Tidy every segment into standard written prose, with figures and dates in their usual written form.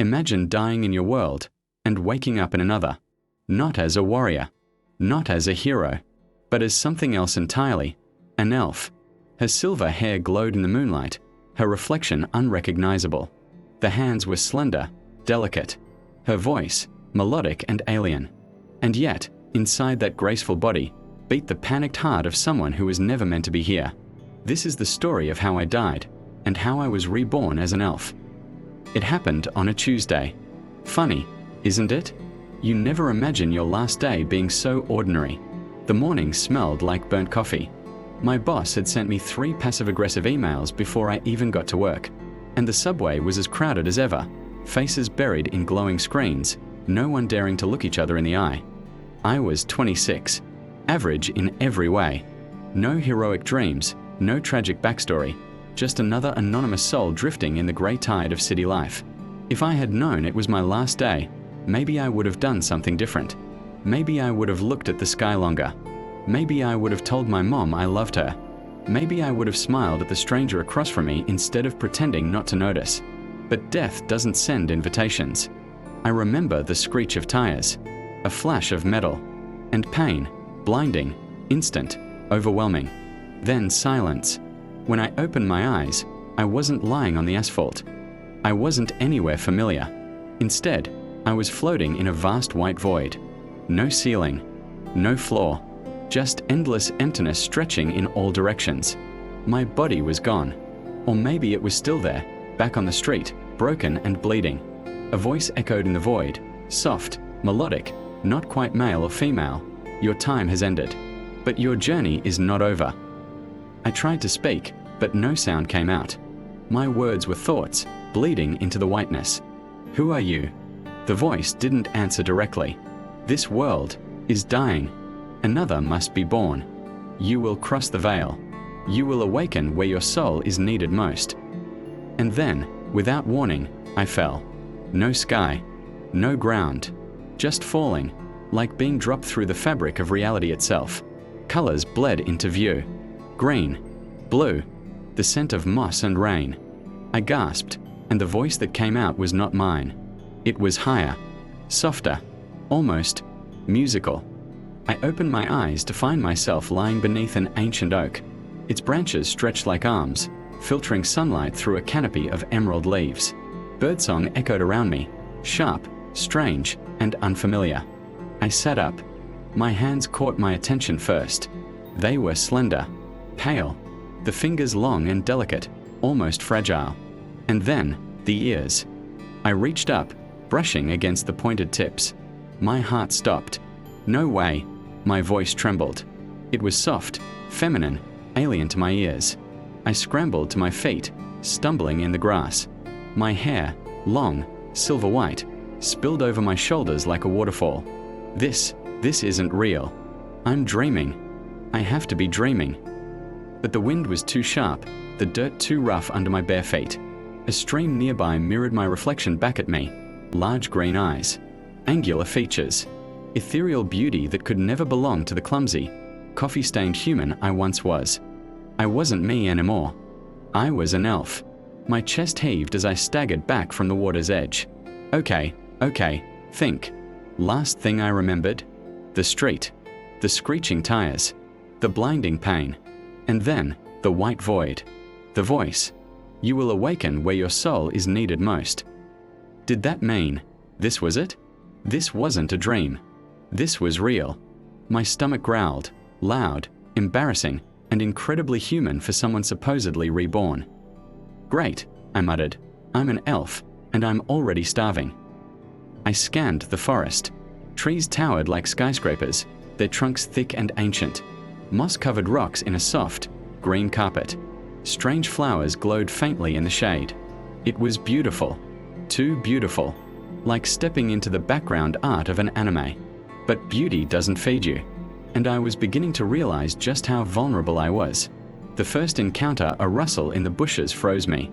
Imagine dying in your world and waking up in another, not as a warrior, not as a hero, but as something else entirely, an elf. Her silver hair glowed in the moonlight, her reflection unrecognizable. The hands were slender, delicate, her voice melodic and alien. And yet, inside that graceful body, beat the panicked heart of someone who was never meant to be here. This is the story of how I died, and how I was reborn as an elf. It happened on a Tuesday. Funny, isn't it? You never imagine your last day being so ordinary. The morning smelled like burnt coffee. My boss had sent me 3 passive-aggressive emails before I even got to work. And the subway was as crowded as ever, faces buried in glowing screens, no one daring to look each other in the eye. I was 26, average in every way. No heroic dreams, no tragic backstory, just another anonymous soul drifting in the grey tide of city life. If I had known it was my last day, maybe I would have done something different. Maybe I would have looked at the sky longer. Maybe I would have told my mom I loved her. Maybe I would have smiled at the stranger across from me instead of pretending not to notice. But death doesn't send invitations. I remember the screech of tires, a flash of metal, and pain, blinding, instant, overwhelming. Then silence. When I opened my eyes, I wasn't lying on the asphalt. I wasn't anywhere familiar. Instead, I was floating in a vast white void. No ceiling, no floor, just endless emptiness stretching in all directions. My body was gone. Or maybe it was still there, back on the street, broken and bleeding. A voice echoed in the void, soft, melodic, not quite male or female. Your time has ended, but your journey is not over. I tried to speak, but no sound came out. My words were thoughts, bleeding into the whiteness. Who are you? The voice didn't answer directly. This world is dying. Another must be born. You will cross the veil. You will awaken where your soul is needed most. And then, without warning, I fell. No sky, no ground, just falling, like being dropped through the fabric of reality itself. Colors bled into view. Green, blue, the scent of moss and rain. I gasped, and the voice that came out was not mine. It was higher, softer, almost musical. I opened my eyes to find myself lying beneath an ancient oak. Its branches stretched like arms, filtering sunlight through a canopy of emerald leaves. Birdsong echoed around me, sharp, strange, and unfamiliar. I sat up. My hands caught my attention first. They were slender, pale, the fingers long and delicate, almost fragile. And then, the ears. I reached up, brushing against the pointed tips. My heart stopped. No way. My voice trembled. It was soft, feminine, alien to my ears. I scrambled to my feet, stumbling in the grass. My hair, long, silver white, spilled over my shoulders like a waterfall. This isn't real. I'm dreaming. I have to be dreaming. But the wind was too sharp, the dirt too rough under my bare feet. A stream nearby mirrored my reflection back at me. Large green eyes, angular features, ethereal beauty that could never belong to the clumsy, coffee-stained human I once was. I wasn't me anymore. I was an elf. My chest heaved as I staggered back from the water's edge. Okay, think. Last thing I remembered, the street, the screeching tires, the blinding pain, and then the white void. The voice. You will awaken where your soul is needed most. Did that mean this was it? This wasn't a dream. This was real. My stomach growled, loud, embarrassing, and incredibly human for someone supposedly reborn. Great, I muttered. I'm an elf, and I'm already starving. I scanned the forest. Trees towered like skyscrapers, their trunks thick and ancient. Moss-covered rocks in a soft, green carpet. Strange flowers glowed faintly in the shade. It was beautiful. Too beautiful. Like stepping into the background art of an anime. But beauty doesn't feed you. And I was beginning to realize just how vulnerable I was. The first encounter, a rustle in the bushes, froze me.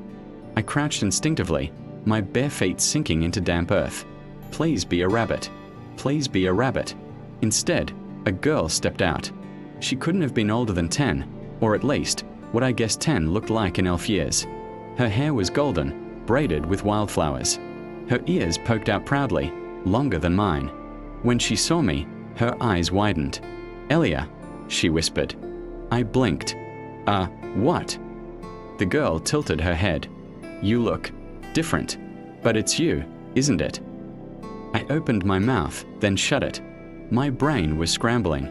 I crouched instinctively, my bare feet sinking into damp earth. Please be a rabbit. Please be a rabbit. Instead, a girl stepped out. She couldn't have been older than 10, or at least, what I guess 10 looked like in elf years. Her hair was golden, braided with wildflowers. Her ears poked out proudly, longer than mine. When she saw me, her eyes widened. "Elenya," she whispered. I blinked. What?" The girl tilted her head. "You look different, but it's you, isn't it?" I opened my mouth, then shut it. My brain was scrambling.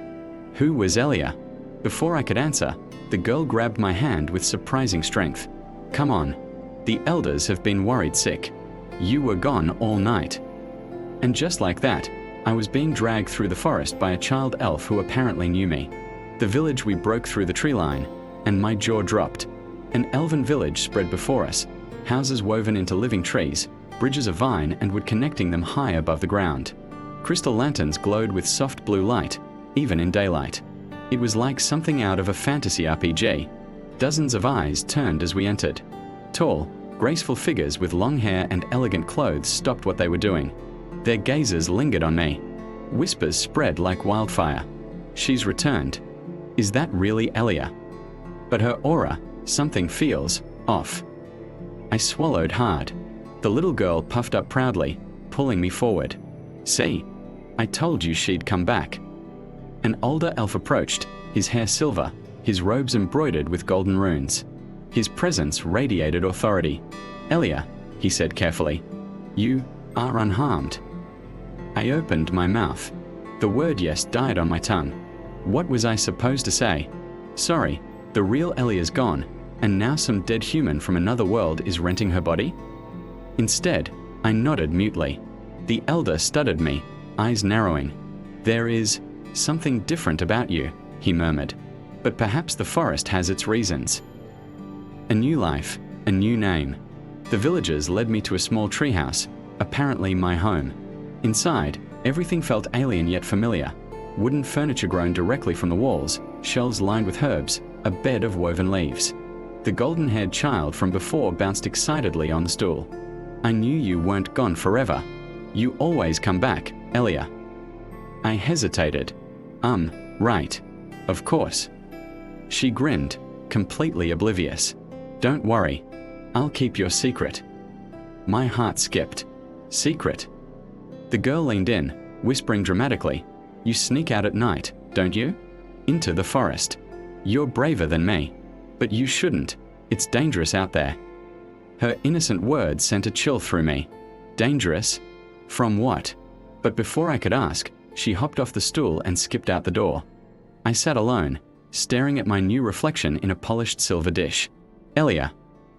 Who was Elenya? Before I could answer, the girl grabbed my hand with surprising strength. "Come on. The elders have been worried sick. You were gone all night." And just like that, I was being dragged through the forest by a child elf who apparently knew me. The village we broke through the tree line, and my jaw dropped. An elven village spread before us, houses woven into living trees, bridges of vine and wood connecting them high above the ground. Crystal lanterns glowed with soft blue light, even in daylight. It was like something out of a fantasy RPG. Dozens of eyes turned as we entered. Tall, graceful figures with long hair and elegant clothes stopped what they were doing. Their gazes lingered on me. Whispers spread like wildfire. "She's returned. Is that really Elenya?" But her aura, something feels off. I swallowed hard. The little girl puffed up proudly, pulling me forward. "See, I told you she'd come back." An older elf approached, his hair silver, his robes embroidered with golden runes. His presence radiated authority. "Elenya," he said carefully, "you are unharmed." I opened my mouth. The word yes died on my tongue. What was I supposed to say? Sorry, the real Ellenya's gone, and now some dead human from another world is renting her body? Instead, I nodded mutely. The elder studied me, eyes narrowing. "There is something different about you," he murmured. "But perhaps the forest has its reasons." A new life, a new name. The villagers led me to a small treehouse, apparently my home. Inside, everything felt alien yet familiar. Wooden furniture grown directly from the walls, shelves lined with herbs, a bed of woven leaves. The golden-haired child from before bounced excitedly on the stool. "I knew you weren't gone forever. You always come back, Elenya." I hesitated. Right. Of course." She grinned, completely oblivious. "Don't worry. I'll keep your secret." My heart skipped. Secret? The girl leaned in, whispering dramatically, "You sneak out at night, don't you? Into the forest. You're braver than me. But you shouldn't. It's dangerous out there." Her innocent words sent a chill through me. Dangerous? From what? But before I could ask, she hopped off the stool and skipped out the door. I sat alone, staring at my new reflection in a polished silver dish. Elenya.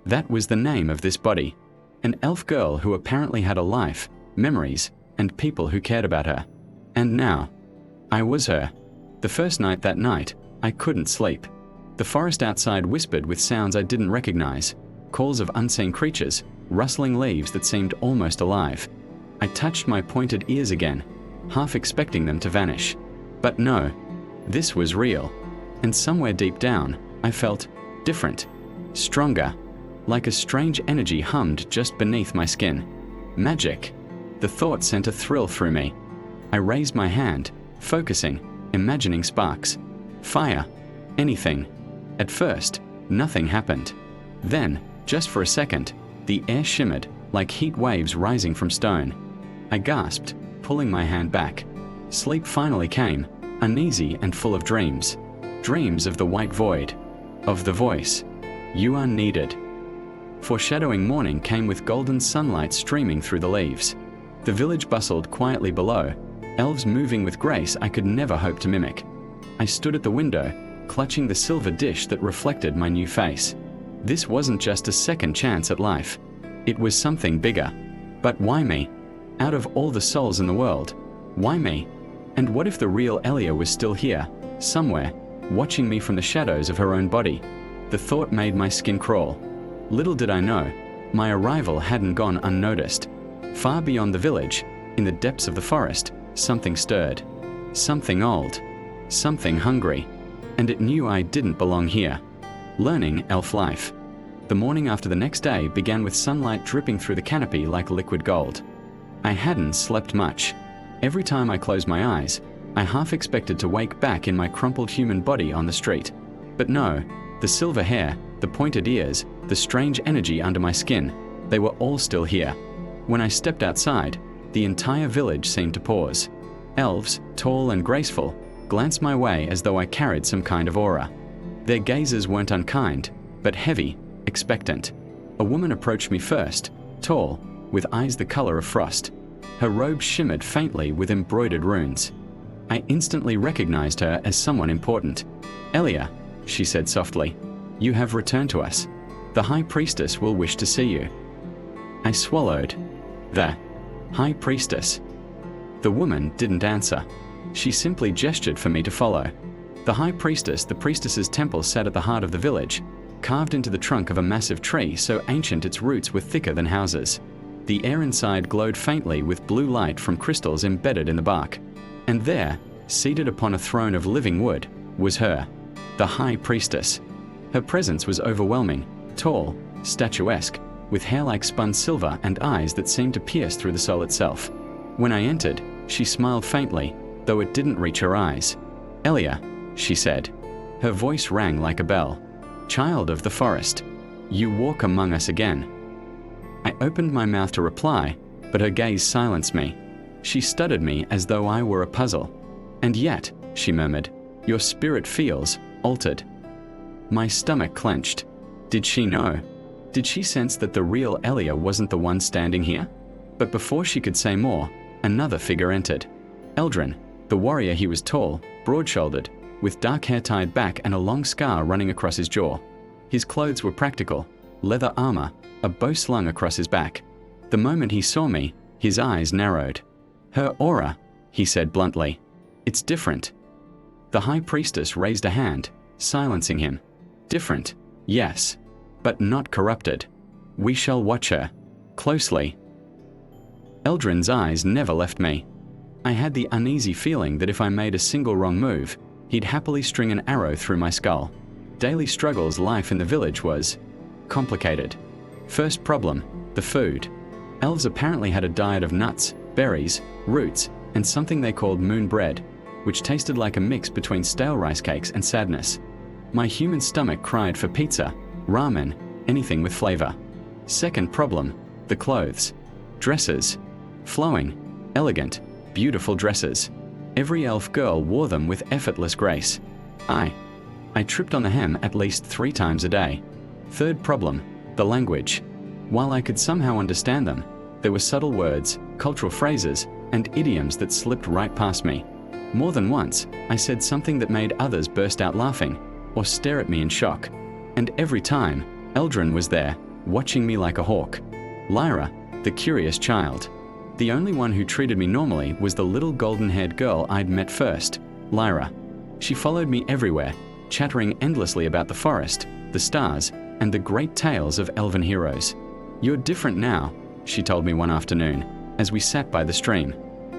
That was the name of this body. An elf girl who apparently had a life, memories, and people who cared about her. And now, I was her. The first night that night, I couldn't sleep. The forest outside whispered with sounds I didn't recognize, calls of unseen creatures, rustling leaves that seemed almost alive. I touched my pointed ears again, half expecting them to vanish. But no, this was real. And somewhere deep down, I felt different, stronger, like a strange energy hummed just beneath my skin. Magic. The thought sent a thrill through me. I raised my hand, focusing, imagining sparks. Fire. Anything. At first, nothing happened. Then, just for a second, the air shimmered, like heat waves rising from stone. I gasped, pulling my hand back. Sleep finally came, uneasy and full of dreams. Dreams of the white void. Of the voice. "You are needed." Foreshadowing morning came with golden sunlight streaming through the leaves. The village bustled quietly below, elves moving with grace I could never hope to mimic. I stood at the window, clutching the silver dish that reflected my new face. This wasn't just a second chance at life. It was something bigger. But why me? Out of all the souls in the world, why me? And what if the real Elenya was still here, somewhere, watching me from the shadows of her own body? The thought made my skin crawl. Little did I know, my arrival hadn't gone unnoticed. Far beyond the village, in the depths of the forest, something stirred. Something old. Something hungry. And it knew I didn't belong here. Learning elf life. The morning after the next day began with sunlight dripping through the canopy like liquid gold. I hadn't slept much. Every time I closed my eyes, I half expected to wake back in my crumpled human body on the street. But no, the silver hair, the pointed ears, the strange energy under my skin, they were all still here. When I stepped outside, the entire village seemed to pause. Elves, tall and graceful, glanced my way as though I carried some kind of aura. Their gazes weren't unkind, but heavy, expectant. A woman approached me first, tall, with eyes the color of frost. Her robe shimmered faintly with embroidered runes. I instantly recognized her as someone important. "Elenya," she said softly, "you have returned to us. The High Priestess will wish to see you." I swallowed. The High Priestess. The woman didn't answer. She simply gestured for me to follow. The High Priestess, the priestess's temple sat at the heart of the village, carved into the trunk of a massive tree so ancient its roots were thicker than houses. The air inside glowed faintly with blue light from crystals embedded in the bark. And there, seated upon a throne of living wood, was her, the High Priestess. Her presence was overwhelming, tall, statuesque, with hair like spun silver and eyes that seemed to pierce through the soul itself. When I entered, she smiled faintly, though it didn't reach her eyes. "Elenya," she said. Her voice rang like a bell. "Child of the forest, you walk among us again." I opened my mouth to reply, but her gaze silenced me. She studied me as though I were a puzzle. "And yet," she murmured, "your spirit feels altered." My stomach clenched. Did she know? Did she sense that the real Elenya wasn't the one standing here? But before she could say more, another figure entered. Eldrin, the warrior. He was tall, broad-shouldered, with dark hair tied back and a long scar running across his jaw. His clothes were practical, leather armor, a bow slung across his back. The moment he saw me, his eyes narrowed. "Her aura," he said bluntly. "It's different." The High Priestess raised a hand, silencing him. "Different, yes, but not corrupted. We shall watch her closely." Eldrin's eyes never left me. I had the uneasy feeling that if I made a single wrong move, he'd happily string an arrow through my skull. Daily struggles life in the village was complicated. First problem, the food. Elves apparently had a diet of nuts, berries, roots, and something they called moon bread, which tasted like a mix between stale rice cakes and sadness. My human stomach cried for pizza, ramen, anything with flavor. Second problem, the clothes. Dresses. Flowing, elegant, beautiful dresses. Every elf girl wore them with effortless grace. I tripped on the hem at least 3 times a day. Third problem, the language. While I could somehow understand them, there were subtle words, cultural phrases, and idioms that slipped right past me. More than once, I said something that made others burst out laughing or stare at me in shock. And every time, Eldrin was there, watching me like a hawk. Lyra, the curious child. The only one who treated me normally was the little golden-haired girl I'd met first, Lyra. She followed me everywhere, chattering endlessly about the forest, the stars, and the great tales of elven heroes. "You're different now," she told me one afternoon, as we sat by the stream.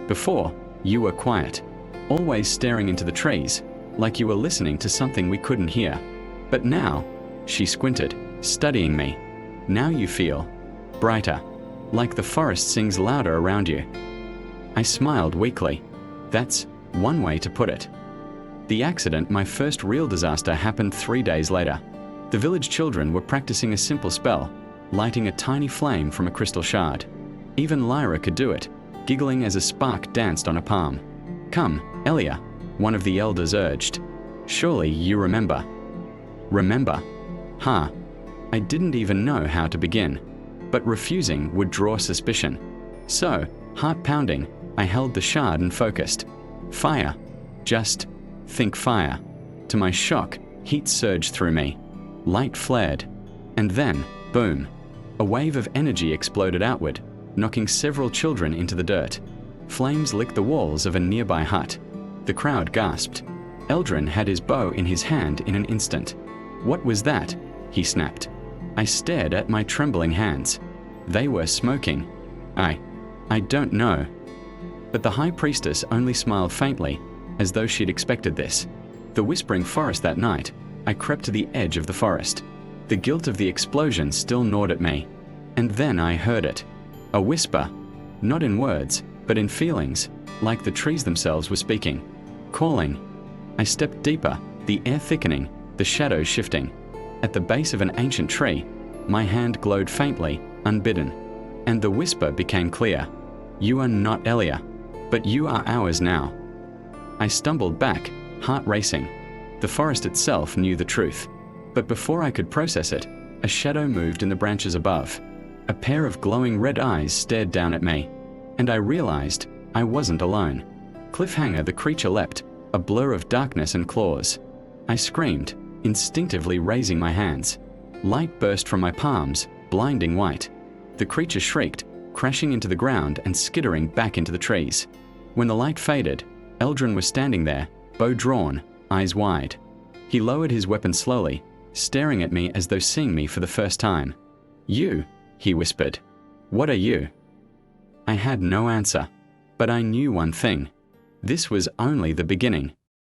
"Before, you were quiet, always staring into the trees, like you were listening to something we couldn't hear. But now," she squinted, studying me, "now you feel brighter, like the forest sings louder around you." I smiled weakly. That's one way to put it. The accident, my first real disaster, happened 3 days later. The village children were practicing a simple spell, lighting a tiny flame from a crystal shard. Even Lyra could do it, giggling as a spark danced on a palm. "Come, Elenya," one of the elders urged. "Surely you remember." Remember? Huh. I didn't even know how to begin. But refusing would draw suspicion. So, heart pounding, I held the shard and focused. Fire. Just think fire. To my shock, heat surged through me. Light flared. And then, boom. A wave of energy exploded outward, knocking several children into the dirt. Flames licked the walls of a nearby hut. The crowd gasped. Eldrin had his bow in his hand in an instant. "What was that?" he snapped. I stared at my trembling hands. They were smoking. I don't know. But the High Priestess only smiled faintly, as though she'd expected this. The whispering forest that night, I crept to the edge of the forest. The guilt of the explosion still gnawed at me. And then I heard it. A whisper. Not in words, but in feelings, like the trees themselves were speaking. Calling. I stepped deeper, the air thickening, the shadows shifting. At the base of an ancient tree, my hand glowed faintly, unbidden. and the whisper became clear. You are not Elenya, but you are ours now. I stumbled back, heart racing. The forest itself knew the truth, but before I could process it, a shadow moved in the branches above. A pair of glowing red eyes stared down at me, and I realized I wasn't alone. Cliffhanger, the creature leapt, a blur of darkness and claws. I screamed, instinctively raising my hands. Light burst from my palms, blinding white. The creature shrieked, crashing into the ground and skittering back into the trees. When the light faded, Eldrin was standing there, bow drawn, eyes wide. He lowered his weapon slowly, staring at me as though seeing me for the first time. You, he whispered. What are you? I had no answer, but I knew one thing. This was only the beginning.